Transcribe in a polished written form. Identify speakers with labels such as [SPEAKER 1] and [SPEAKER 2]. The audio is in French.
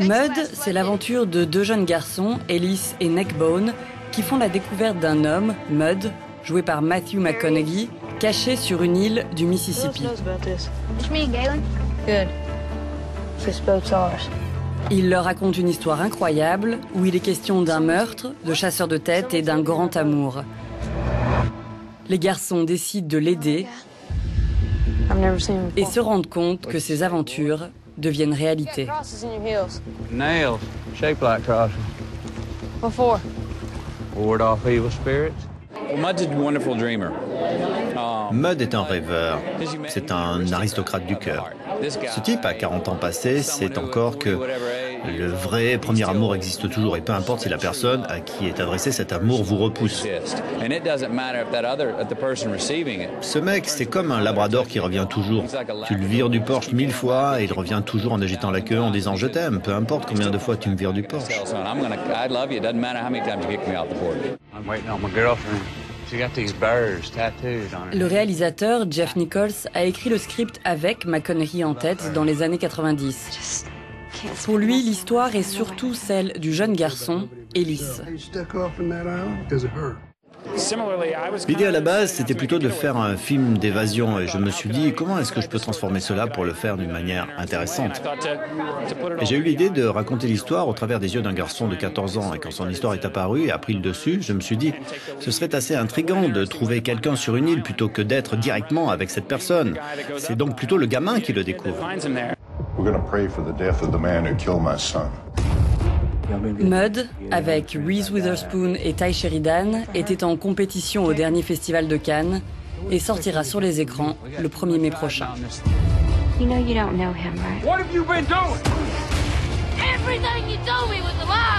[SPEAKER 1] Mud, c'est l'aventure de deux jeunes garçons, Ellis et Neckbone, qui font la découverte d'un homme, Mud, joué par Matthew McConaughey, caché sur une île du Mississippi. Il leur raconte une histoire incroyable où il est question d'un meurtre, de chasseurs de tête et d'un grand amour. Les garçons décident de l'aider et se rendent compte que ces aventures deviennent réalité.
[SPEAKER 2] Nails, shaped like crosses.
[SPEAKER 3] What for?
[SPEAKER 2] Ward off evil spirits. Mud's a wonderful dreamer.
[SPEAKER 4] Mud est un rêveur. C'est un aristocrate du cœur. Ce type, à 40 ans passés, sait encore que le vrai premier amour existe toujours et peu importe si la personne à qui est adressé cet amour vous repousse. Ce mec, c'est comme un labrador qui revient toujours. Tu le vires du porche 1000 fois et il revient toujours en agitant la queue en disant « je t'aime », peu importe combien de fois tu me vires du porche.
[SPEAKER 1] Le réalisateur Jeff Nichols a écrit le script avec McConaughey en tête dans les années 90. Pour lui, l'histoire est surtout celle du jeune garçon, Ellis.
[SPEAKER 4] L'idée à la base, c'était plutôt de faire un film d'évasion et je me suis dit comment est-ce que je peux transformer cela pour le faire d'une manière intéressante. Et j'ai eu l'idée de raconter l'histoire au travers des yeux d'un garçon de 14 ans et quand son histoire est apparue et a pris le dessus, je me suis dit ce serait assez intriguant de trouver quelqu'un sur une île plutôt que d'être directement avec cette personne. C'est donc plutôt le gamin qui le découvre.
[SPEAKER 1] Mud, avec Reese Witherspoon et Ty Sheridan, était en compétition au dernier festival de Cannes et sortira sur les écrans le 1er mai prochain.
[SPEAKER 3] You know you don't know him, right?
[SPEAKER 2] What have you been doing?
[SPEAKER 3] Everything you told me was a lie!